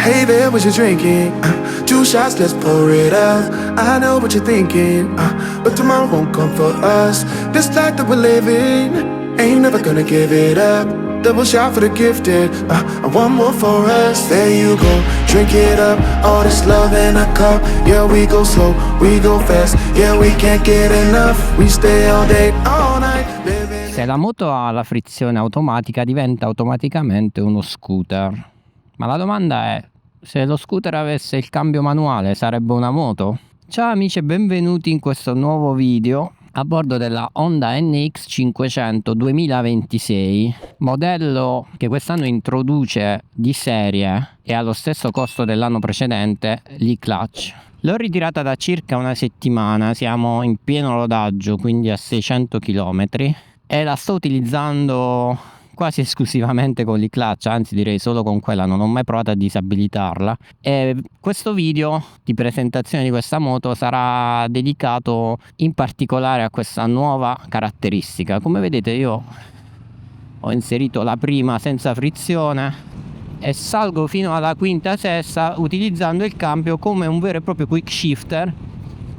Hey there, what you drinking? 2 shots, let's pour it up. I know what you're thinking, but tomorrow won't come for us. This life that we're living, ain't never gonna give it up. Double shot for the gifted, and one more for us. There you go, drink it up. All this love in a cup. Yeah, we go slow, we go fast. Yeah, we can't get enough. We stay all day, all night. Se la moto ha la frizione automatica diventa automaticamente uno scooter. Ma la domanda è, se lo scooter avesse il cambio manuale sarebbe una moto? Ciao amici e benvenuti in questo nuovo video a bordo della Honda NX 500 2026, modello che quest'anno introduce di serie e allo stesso costo dell'anno precedente l'e-clutch. L'ho ritirata da circa una settimana, siamo in pieno rodaggio, quindi a 600 km, e la sto utilizzando quasi esclusivamente con l'e-clutch, anzi direi solo con quella, non ho mai provato a disabilitarla. E questo video di presentazione di questa moto sarà dedicato in particolare a questa nuova caratteristica. Come vedete io ho inserito la prima senza frizione e salgo fino alla quinta sesta utilizzando il cambio come un vero e proprio quick shifter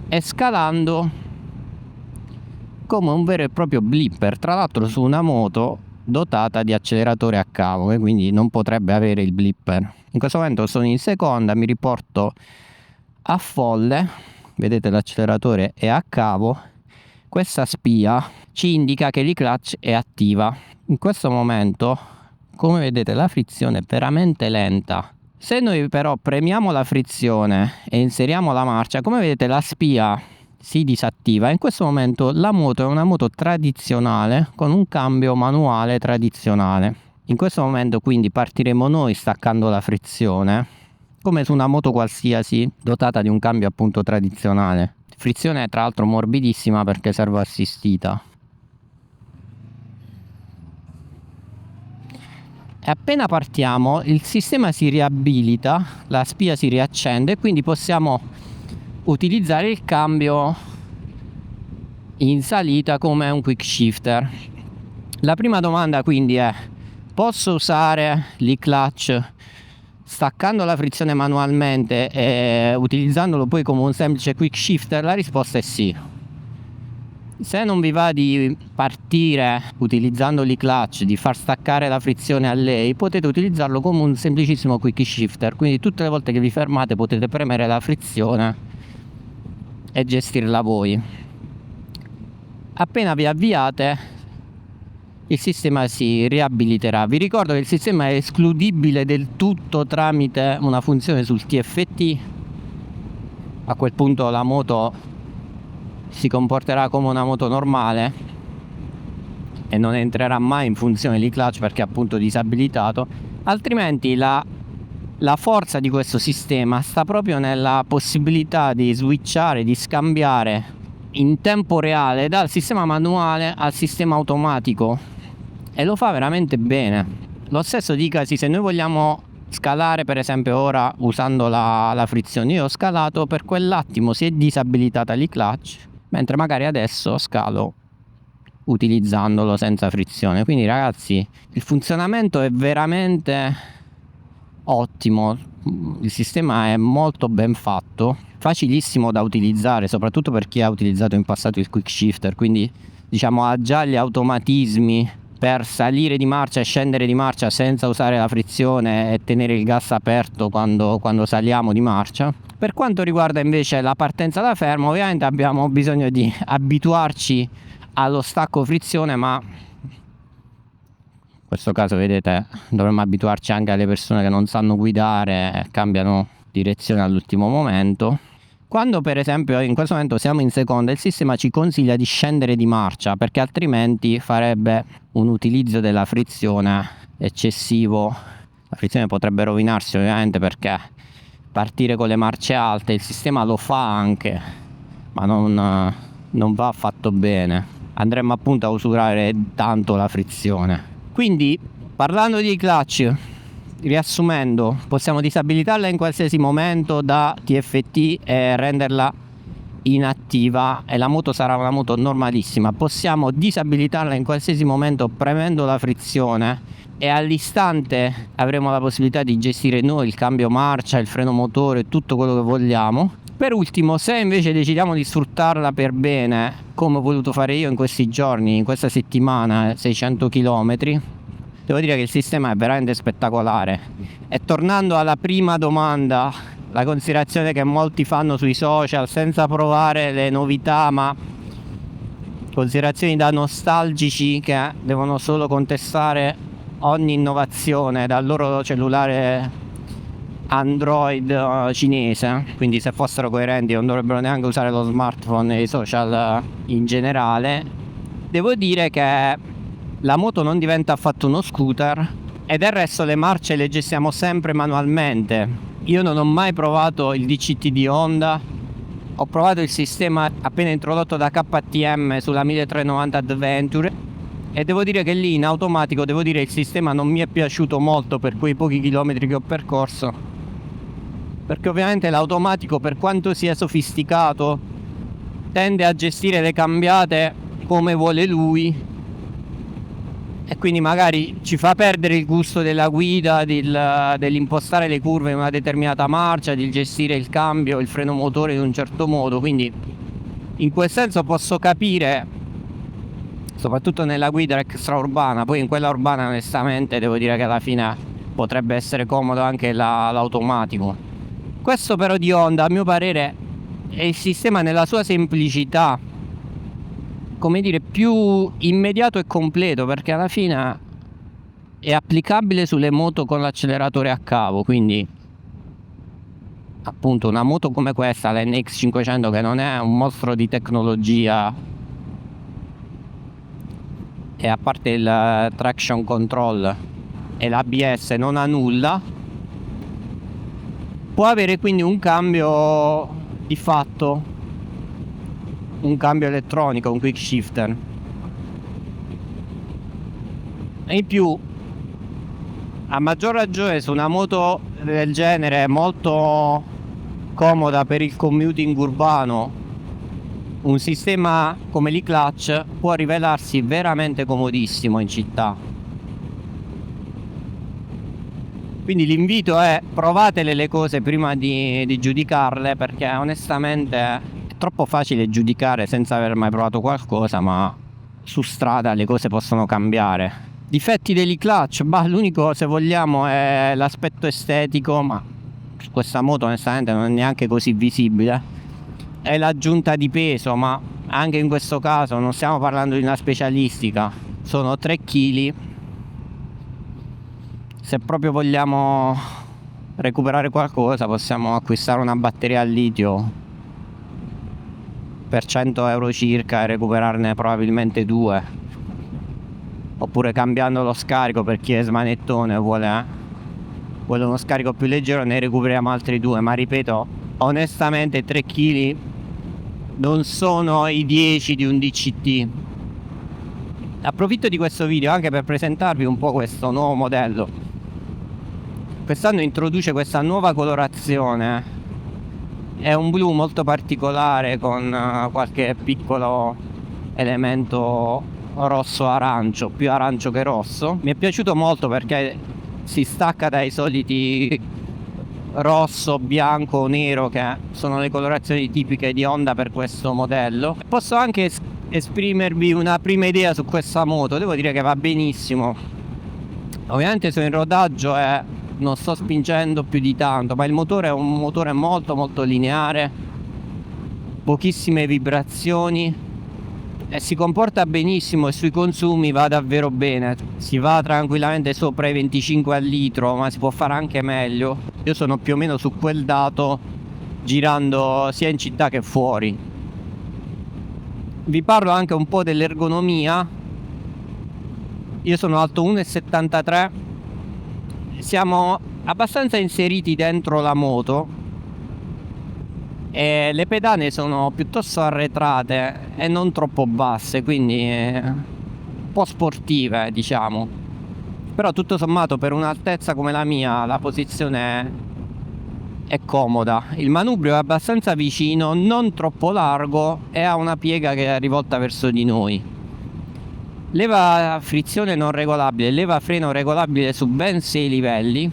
e scalando come un vero e proprio blipper, tra l'altro su una moto dotata di acceleratore a cavo, e quindi non potrebbe avere il blipper. In questo momento sono in seconda, mi riporto a folle, vedete l'acceleratore è a cavo, questa spia ci indica che l'e-clutch è attiva. In questo momento, come vedete, la frizione è veramente lenta. Se noi però premiamo la frizione e inseriamo la marcia, come vedete la spia si disattiva. In questo momento la moto è una moto tradizionale con un cambio manuale tradizionale. In questo momento quindi partiremo noi staccando la frizione come su una moto qualsiasi dotata di un cambio appunto tradizionale. Frizione tra l'altro morbidissima perché servo assistita. E appena partiamo il sistema si riabilita, la spia si riaccende e quindi possiamo utilizzare il cambio in salita come un quick shifter. La prima domanda quindi è: posso usare l'e-clutch staccando la frizione manualmente e utilizzandolo poi come un semplice quick shifter? La risposta è sì. Se non vi va di partire utilizzando l'e-clutch, di far staccare la frizione a lei, potete utilizzarlo come un semplicissimo quick shifter, quindi tutte le volte che vi fermate potete premere la frizione e gestirla voi. Appena vi avviate il sistema si riabiliterà. Vi ricordo che il sistema è escludibile del tutto tramite una funzione sul TFT. A quel punto la moto si comporterà come una moto normale e non entrerà mai in funzione l'e-clutch perché è appunto disabilitato. Altrimenti la forza di questo sistema sta proprio nella possibilità di switchare, di scambiare in tempo reale dal sistema manuale al sistema automatico, e lo fa veramente bene. Lo stesso dicasi se noi vogliamo scalare, per esempio ora usando la frizione. Io ho scalato, per quell'attimo si è disabilitata l'e-clutch, mentre magari adesso scalo utilizzandolo senza frizione. Quindi ragazzi, il funzionamento è veramente ottimo, il sistema è molto ben fatto, facilissimo da utilizzare, soprattutto per chi ha utilizzato in passato il quick shifter, quindi diciamo ha già gli automatismi per salire di marcia e scendere di marcia senza usare la frizione e tenere il gas aperto quando saliamo di marcia. Per quanto riguarda invece la partenza da fermo, ovviamente abbiamo bisogno di abituarci allo stacco frizione, ma in questo caso vedete dovremmo abituarci anche alle persone che non sanno guidare e cambiano direzione all'ultimo momento. Quando per esempio in questo momento siamo in seconda, il sistema ci consiglia di scendere di marcia perché altrimenti farebbe un utilizzo della frizione eccessivo. La frizione potrebbe rovinarsi ovviamente perché partire con le marce alte, il sistema lo fa anche, ma non va affatto bene. Andremmo appunto a usurare tanto la frizione. Quindi parlando di clutch, riassumendo, possiamo disabilitarla in qualsiasi momento da TFT e renderla inattiva e la moto sarà una moto normalissima. Possiamo disabilitarla in qualsiasi momento premendo la frizione e all'istante avremo la possibilità di gestire noi il cambio marcia, il freno motore, tutto quello che vogliamo. Per ultimo, se invece decidiamo di sfruttarla per bene, come ho voluto fare io in questi giorni, in questa settimana, 600 km, devo dire che il sistema è veramente spettacolare. E tornando alla prima domanda, la considerazione che molti fanno sui social senza provare le novità, ma considerazioni da nostalgici che devono solo contestare ogni innovazione dal loro cellulare Android cinese, quindi se fossero coerenti non dovrebbero neanche usare lo smartphone e i social in generale. Devo dire che la moto non diventa affatto uno scooter e del resto le marce le gestiamo sempre manualmente. Io non ho mai provato il DCT di Honda, ho provato il sistema appena introdotto da KTM sulla 1390 Adventure e devo dire che lì in automatico, il sistema non mi è piaciuto molto per quei pochi chilometri che ho percorso, perché ovviamente l'automatico, per quanto sia sofisticato, tende a gestire le cambiate come vuole lui e quindi magari ci fa perdere il gusto della guida, dell'impostare le curve in una determinata marcia, di gestire il cambio, il freno motore in un certo modo. Quindi in quel senso posso capire, soprattutto nella guida extraurbana. Poi in quella urbana onestamente devo dire che alla fine potrebbe essere comodo anche l'automatico. Questo però di Honda, a mio parere, è il sistema nella sua semplicità, come dire, più immediato e completo, perché alla fine è applicabile sulle moto con l'acceleratore a cavo. Quindi appunto una moto come questa, la NX 500, che non è un mostro di tecnologia e a parte il traction control e l'ABS non ha nulla, può avere quindi un cambio di fatto, un cambio elettronico, un quick shifter. E in più, a maggior ragione su una moto del genere, molto comoda per il commuting urbano, un sistema come l'e-clutch può rivelarsi veramente comodissimo in città. Quindi l'invito è: provatele le cose prima di giudicarle, perché onestamente troppo facile giudicare senza aver mai provato qualcosa, ma su strada le cose possono cambiare. Difetti dell'e-clutch? L'unico, se vogliamo, è l'aspetto estetico, ma su questa moto onestamente non è neanche così visibile. È l'aggiunta di peso, ma anche in questo caso non stiamo parlando di una specialistica, sono 3 kg. Se proprio vogliamo recuperare qualcosa possiamo acquistare una batteria al litio per 100 euro circa e recuperarne probabilmente 2, oppure cambiando lo scarico, per chi è smanettone vuole uno scarico più leggero, ne recuperiamo altri 2. Ma ripeto, onestamente 3 kg non sono i 10 di un DCT. Approfitto di questo video anche per presentarvi un po' questo nuovo modello. Quest'anno introduce questa nuova colorazione. È un blu molto particolare con qualche piccolo elemento rosso-arancio, più arancio che rosso. Mi è piaciuto molto perché si stacca dai soliti rosso, bianco, nero, che sono le colorazioni tipiche di Honda per questo modello. Posso anche esprimervi una prima idea su questa moto. Devo dire che va benissimo. Ovviamente sono in rodaggio e non sto spingendo più di tanto, ma il motore è un motore molto molto lineare, pochissime vibrazioni e si comporta benissimo, e sui consumi va davvero bene. Si va tranquillamente sopra i 25 al litro, ma si può fare anche meglio. Io sono più o meno su quel dato girando sia in città che fuori. Vi parlo anche un po' dell'ergonomia. Io sono alto 1,73 m, siamo abbastanza inseriti dentro la moto e le pedane sono piuttosto arretrate e non troppo basse, quindi un po' sportive, diciamo. Però tutto sommato per un'altezza come la mia la posizione è comoda, il manubrio è abbastanza vicino, non troppo largo e ha una piega che è rivolta verso di noi. Leva frizione non regolabile, leva freno regolabile su ben 6 livelli.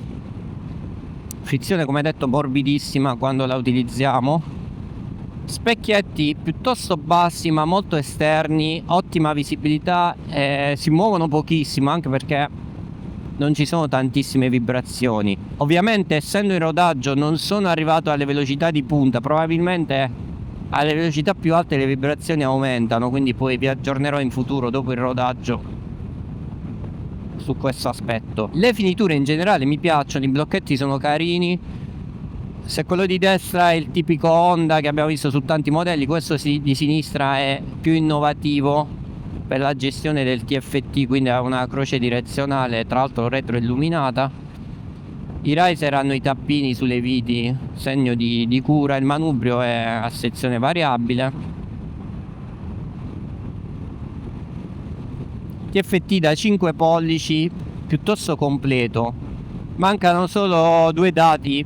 Frizione, come detto, morbidissima quando la utilizziamo. Specchietti piuttosto bassi ma molto esterni, ottima visibilità, si muovono pochissimo anche perché non ci sono tantissime vibrazioni. Ovviamente, essendo in rodaggio, non sono arrivato alle velocità di punta, probabilmente alle velocità più alte le vibrazioni aumentano, quindi poi vi aggiornerò in futuro dopo il rodaggio su questo aspetto. Le finiture in generale mi piacciono, i blocchetti sono carini. Se quello di destra è il tipico Honda che abbiamo visto su tanti modelli, questo di sinistra è più innovativo per la gestione del TFT, quindi ha una croce direzionale, tra l'altro retroilluminata. I riser hanno i tappini sulle viti, segno di cura. Il manubrio è a sezione variabile. TFT da 5 pollici, piuttosto completo. Mancano solo 2 dati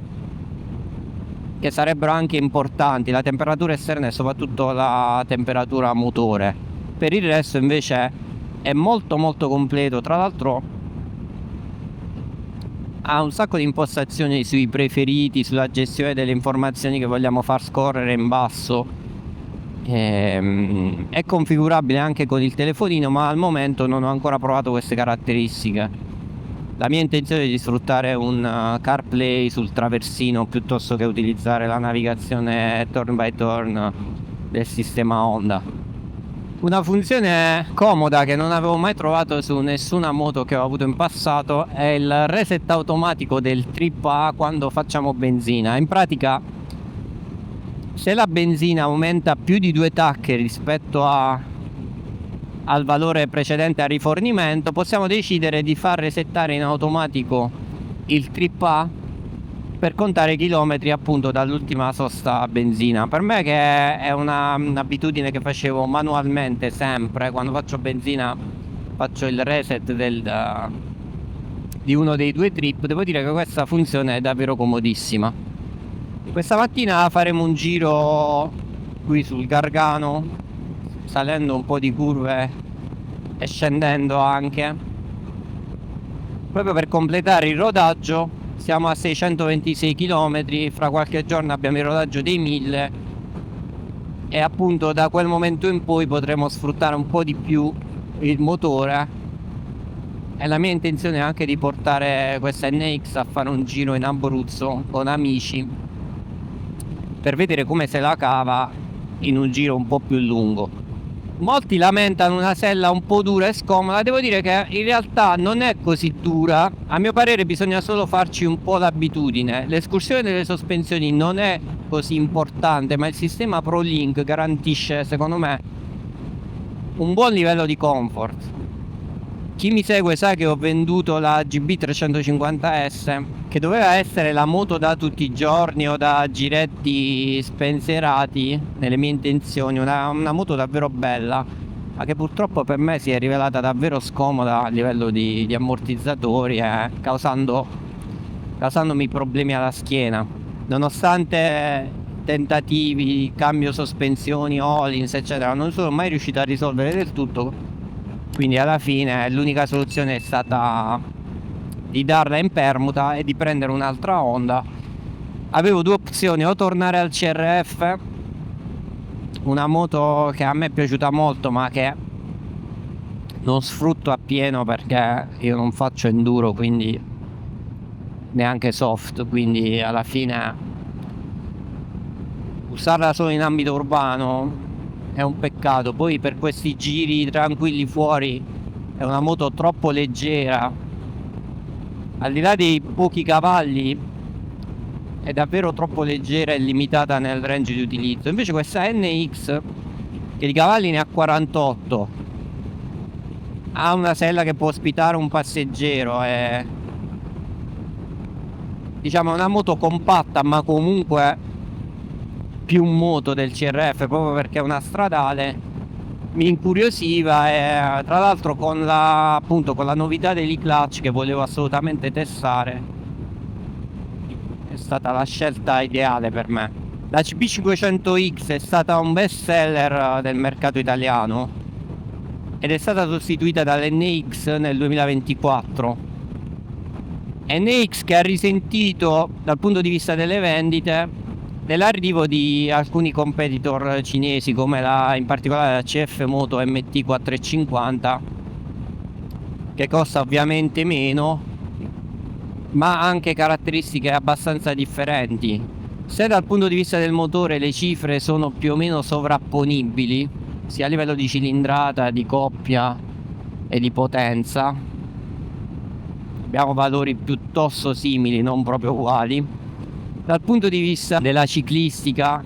che sarebbero anche importanti: la temperatura esterna e soprattutto la temperatura motore. Per il resto invece è molto completo. Tra l'altro ha un sacco di impostazioni sui preferiti, sulla gestione delle informazioni che vogliamo far scorrere in basso. È configurabile anche con il telefonino, ma al momento non ho ancora provato queste caratteristiche. La mia intenzione è di sfruttare un CarPlay sul traversino piuttosto che utilizzare la navigazione turn by turn del sistema Honda. Una funzione comoda che non avevo mai trovato su nessuna moto che ho avuto in passato è il reset automatico del trip A quando facciamo benzina. In pratica, se la benzina aumenta più di 2 tacche rispetto al valore precedente al rifornimento, possiamo decidere di far resettare in automatico il trip A per contare chilometri appunto dall'ultima sosta a benzina. Per me, che è un'abitudine che facevo manualmente sempre, quando faccio benzina faccio il reset di uno dei 2 trip, devo dire che questa funzione è davvero comodissima. Questa mattina faremo un giro qui sul Gargano, salendo un po' di curve e scendendo anche, proprio per completare il rodaggio. Siamo a 626 km, fra qualche giorno abbiamo il rodaggio dei 1000 e appunto da quel momento in poi potremo sfruttare un po' di più il motore. E la mia intenzione è anche di portare questa NX a fare un giro in Abruzzo con amici per vedere come se la cava in un giro un po' più lungo. Molti lamentano una sella un po' dura e scomoda. Devo dire che in realtà non è così dura. A mio parere bisogna solo farci un po' l'abitudine. L'escursione delle sospensioni non è così importante, ma il sistema ProLink garantisce, secondo me, un buon livello di comfort. Chi mi segue sa che ho venduto la GB350S, che doveva essere la moto da tutti i giorni o da giretti spensierati nelle mie intenzioni, una moto davvero bella, ma che purtroppo per me si è rivelata davvero scomoda a livello di ammortizzatori, causandomi problemi alla schiena. Nonostante tentativi, cambio sospensioni, Öhlins eccetera, non sono mai riuscito a risolvere del tutto. Quindi alla fine l'unica soluzione è stata di darla in permuta e di prendere un'altra Honda. Avevo 2 opzioni: o tornare al CRF, una moto che a me è piaciuta molto ma che non sfrutto appieno perché io non faccio enduro, quindi neanche soft, quindi alla fine usarla solo in ambito urbano è un peccato. Poi per questi giri tranquilli fuori è una moto troppo leggera, al di là dei pochi cavalli è davvero troppo leggera e limitata nel range di utilizzo. Invece questa NX, che di cavalli ne ha 48, ha una sella che può ospitare un passeggero, è diciamo una moto compatta ma comunque più moto del CRF, proprio perché è una stradale. Mi incuriosiva e tra l'altro con la novità dell'e-clutch che volevo assolutamente testare, è stata la scelta ideale per me. La CB500X è stata un best seller del mercato italiano ed è stata sostituita dall'NX nel 2024. NX che ha risentito dal punto di vista delle vendite dell'arrivo di alcuni competitor cinesi come in particolare la CF Moto MT450, che costa ovviamente meno ma ha anche caratteristiche abbastanza differenti. Se dal punto di vista del motore le cifre sono più o meno sovrapponibili sia a livello di cilindrata, di coppia e di potenza, abbiamo valori piuttosto simili, non proprio uguali. Dal punto di vista della ciclistica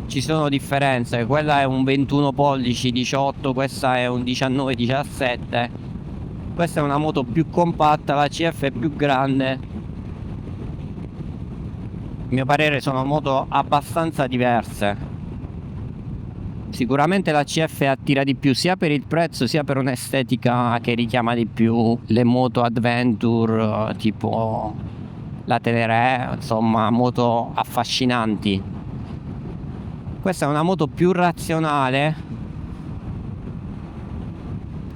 ci sono differenze, quella è un 21 pollici 18, questa è un 19 17. Questa è una moto più compatta, la CF è più grande. A mio parere sono moto abbastanza diverse. Sicuramente la CF attira di più sia per il prezzo sia per un'estetica che richiama di più le moto adventure tipo la Tenere, insomma moto affascinanti. Questa è una moto più razionale,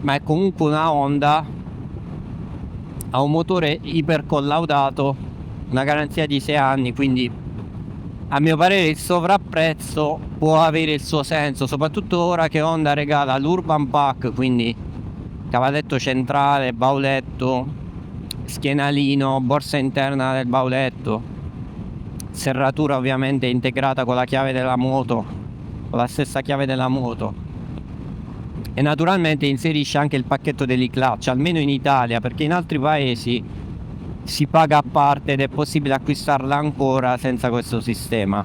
ma è comunque una Honda, ha un motore iper collaudato, una garanzia di 6 anni, quindi a mio parere il sovrapprezzo può avere il suo senso, soprattutto ora che Honda regala l'Urban Pack, quindi cavalletto centrale, bauletto, schienalino, borsa interna del bauletto, serratura ovviamente integrata con la chiave della moto, con la stessa chiave della moto, e naturalmente inserisce anche il pacchetto dell'e-clutch, almeno in Italia, perché in altri paesi si paga a parte ed è possibile acquistarla ancora senza questo sistema.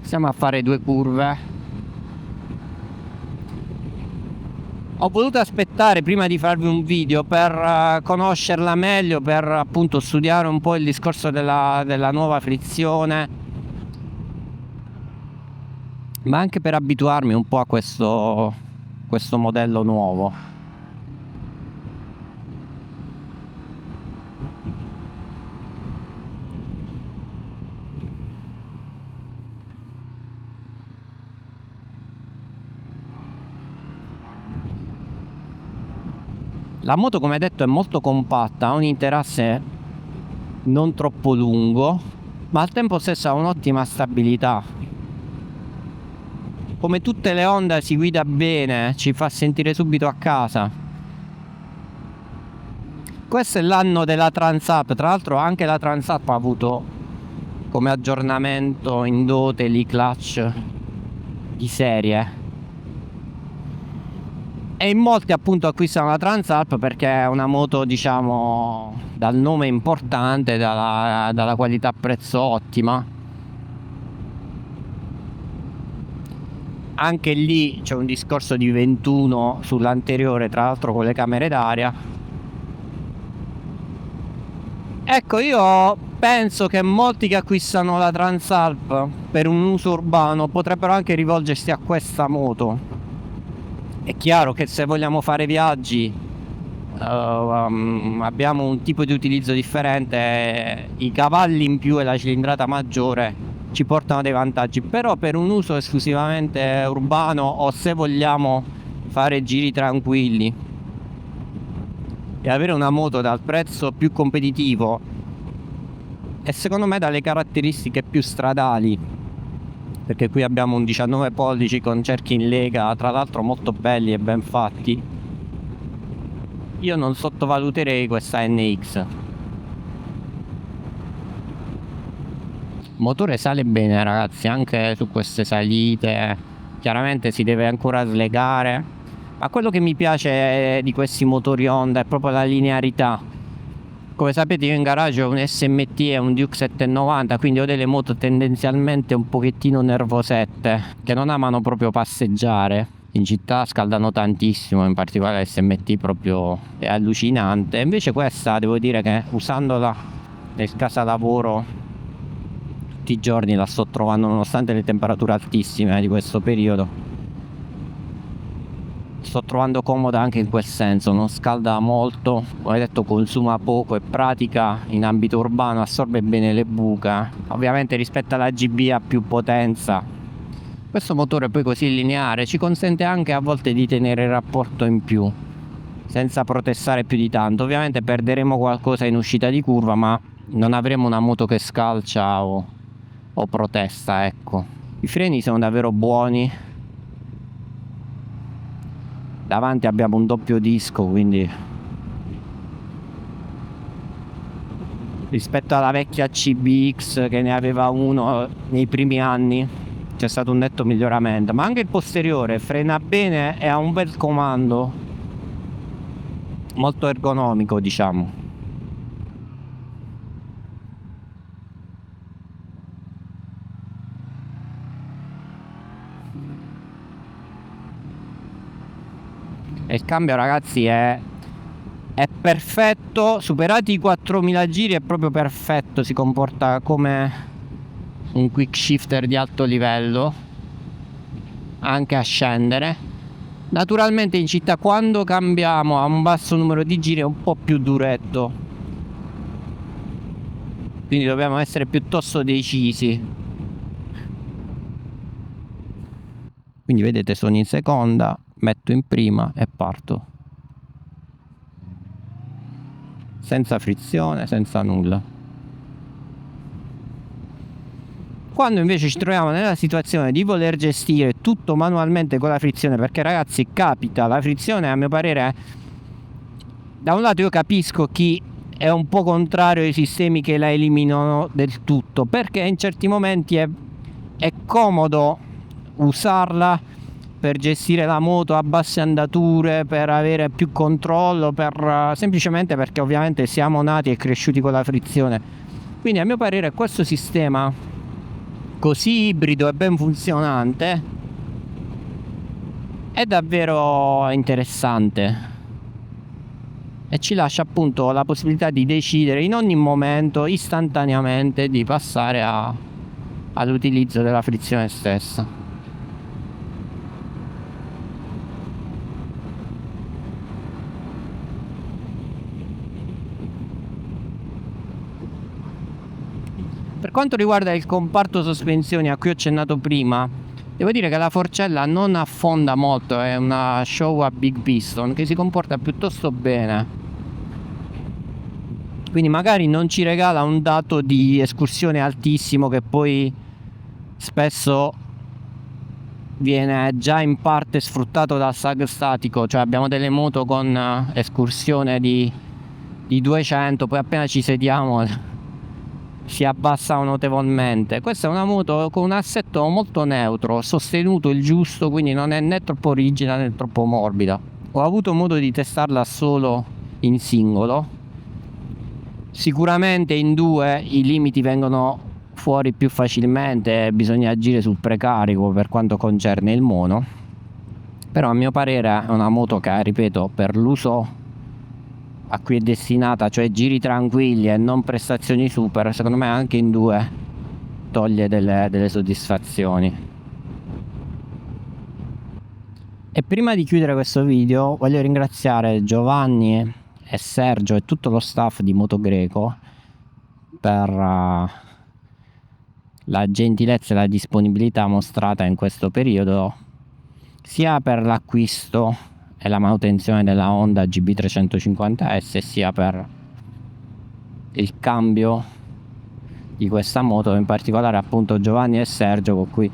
Stiamo a fare 2 curve. Ho voluto aspettare prima di farvi un video per conoscerla meglio, per appunto studiare un po' il discorso della nuova frizione, ma anche per abituarmi un po' a questo modello nuovo. La moto, come detto, è molto compatta, ha un interasse non troppo lungo, ma al tempo stesso ha un'ottima stabilità. Come tutte le Honda si guida bene, ci fa sentire subito a casa. Questo è l'anno della Transalp, tra l'altro anche la Transalp ha avuto come aggiornamento in dote l'e-clutch di serie. E in molti appunto acquistano la Transalp perché è una moto, diciamo, dal nome importante, dalla qualità prezzo ottima. Anche lì c'è un discorso di 21 sull'anteriore, tra l'altro con le camere d'aria. Ecco, io penso che molti che acquistano la Transalp per un uso urbano potrebbero anche rivolgersi a questa moto. È chiaro che se vogliamo fare viaggi abbiamo un tipo di utilizzo differente, i cavalli in più e la cilindrata maggiore ci portano dei vantaggi, però per un uso esclusivamente urbano o se vogliamo fare giri tranquilli e avere una moto dal prezzo più competitivo e secondo me dalle caratteristiche più stradali, perché qui abbiamo un 19 pollici con cerchi in lega, tra l'altro molto belli e ben fatti, io non sottovaluterei questa NX. Il motore sale bene, ragazzi, anche su queste salite. Chiaramente si deve ancora slegare, ma quello che mi piace di questi motori Honda è proprio la linearità. Come sapete io in garage ho un SMT e un Duke 790, quindi ho delle moto tendenzialmente un pochettino nervosette, che non amano proprio passeggiare. In città scaldano tantissimo, in particolare l'SMT proprio è allucinante. Invece questa devo dire che usandola nel casalavoro tutti i giorni la sto trovando, nonostante le temperature altissime di questo periodo, sto trovando comoda anche in quel senso, non scalda molto, come detto consuma poco, è pratica in ambito urbano, assorbe bene le buche, ovviamente rispetto alla GB ha più potenza. Questo motore poi così lineare ci consente anche a volte di tenere il rapporto in più senza protestare più di tanto. Ovviamente perderemo qualcosa in uscita di curva, ma non avremo una moto che scalcia o protesta, ecco. I freni sono davvero buoni, davanti abbiamo un doppio disco, quindi rispetto alla vecchia CBX che ne aveva uno nei primi anni c'è stato un netto miglioramento. Ma anche il posteriore frena bene e ha un bel comando, molto ergonomico, diciamo. E il cambio, ragazzi, è perfetto, superati i 4000 giri è proprio perfetto, si comporta come un quick shifter di alto livello anche a scendere. Naturalmente in città quando cambiamo a un basso numero di giri è un po' più duretto, quindi dobbiamo essere piuttosto decisi. Quindi vedete, sono in seconda, metto in prima e parto senza frizione, senza nulla. Quando invece ci troviamo nella situazione di voler gestire tutto manualmente con la frizione, perché ragazzi capita, la frizione a mio parere, da un lato io capisco chi è un po' contrario ai sistemi che la eliminano del tutto, perché in certi momenti è comodo usarla per gestire la moto a basse andature, per avere più controllo, semplicemente perché ovviamente siamo nati e cresciuti con la frizione. Quindi a mio parere questo sistema così ibrido e ben funzionante è davvero interessante e ci lascia appunto la possibilità di decidere in ogni momento istantaneamente di passare all'utilizzo della frizione stessa. Per quanto riguarda il comparto sospensioni a cui ho accennato prima, devo dire che la Forcella non affonda molto, è una Showa Big Piston che si comporta piuttosto bene, quindi magari non ci regala un dato di escursione altissimo che poi spesso viene già in parte sfruttato dal sag statico, cioè abbiamo delle moto con escursione di 200, poi appena ci sediamo si abbassa notevolmente. Questa è una moto con un assetto molto neutro, sostenuto il giusto, quindi non è né troppo rigida né troppo morbida. Ho avuto modo di testarla solo in singolo, sicuramente in due i limiti vengono fuori più facilmente, bisogna agire sul precarico per quanto concerne il mono, però a mio parere è una moto che, ripeto, per l'uso a cui è destinata, cioè giri tranquilli e non prestazioni super, secondo me anche in due toglie delle soddisfazioni. E prima di chiudere questo video voglio ringraziare Giovanni e Sergio e tutto lo staff di Moto Greco per la gentilezza e la disponibilità mostrata in questo periodo, sia per l'acquisto e la manutenzione della Honda GB350S, sia per il cambio di questa moto, in particolare appunto Giovanni e Sergio, con cui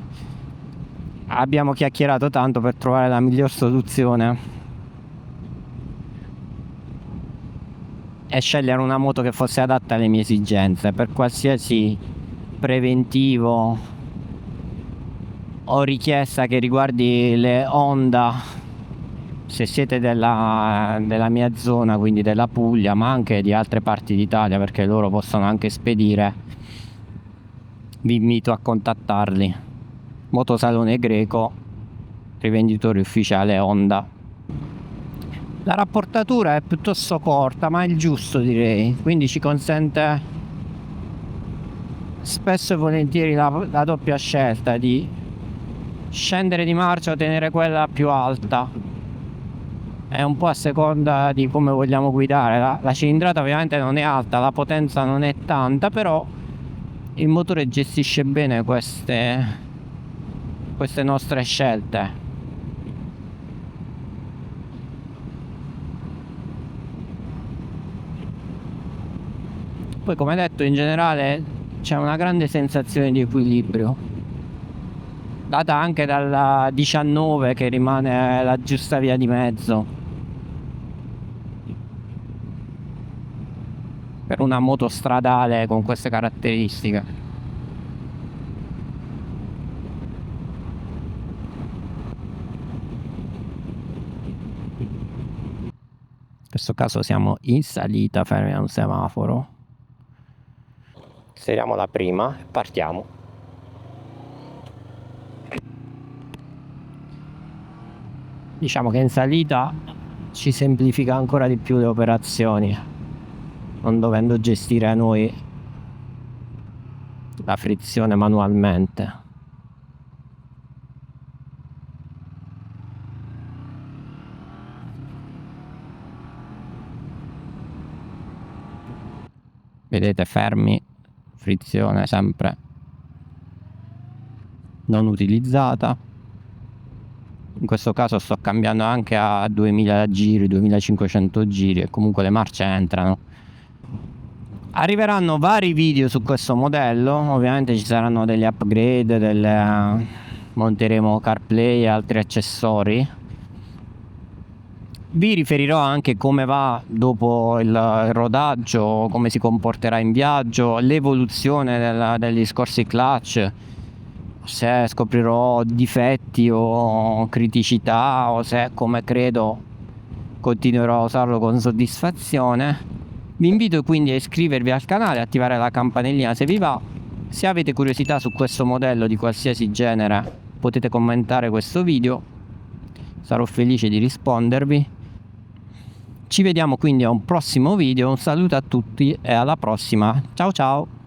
abbiamo chiacchierato tanto per trovare la miglior soluzione e scegliere una moto che fosse adatta alle mie esigenze. Per qualsiasi preventivo o richiesta che riguardi le Honda, se siete della mia zona, quindi della Puglia, ma anche di altre parti d'Italia, perché loro possono anche spedire, vi invito a contattarli. Motosalone Greco, rivenditore ufficiale Honda. La rapportatura è piuttosto corta, ma è il giusto, direi, quindi ci consente spesso e volentieri la doppia scelta di scendere di marcia o tenere quella più alta. è un po' a seconda di come vogliamo guidare. La cilindrata ovviamente non è alta, la potenza non è tanta, però il motore gestisce bene queste nostre scelte. Poi, come detto, in generale c'è una grande sensazione di equilibrio, data anche dalla 19 che rimane la giusta via di mezzo per una moto stradale con queste caratteristiche. In questo caso siamo in salita, fermi a un semaforo. Seriamo la prima e partiamo. Diciamo che in salita ci semplifica ancora di più le operazioni, non dovendo gestire noi la frizione manualmente. Vedete, fermi, frizione sempre non utilizzata. In questo caso sto cambiando anche a 2000 giri, 2500 giri, e comunque le marce entrano. Arriveranno vari video su questo modello, ovviamente ci saranno degli upgrade, monteremo CarPlay e altri accessori. Vi riferirò anche come va dopo il rodaggio, come si comporterà in viaggio, l'evoluzione degli scorsi clutch, se scoprirò difetti o criticità, o se, come credo, continuerò a usarlo con soddisfazione. Vi invito quindi a iscrivervi al canale e attivare la campanellina se vi va. Se avete curiosità su questo modello di qualsiasi genere, potete commentare questo video, sarò felice di rispondervi. Ci vediamo quindi a un prossimo video, un saluto a tutti e alla prossima, ciao ciao!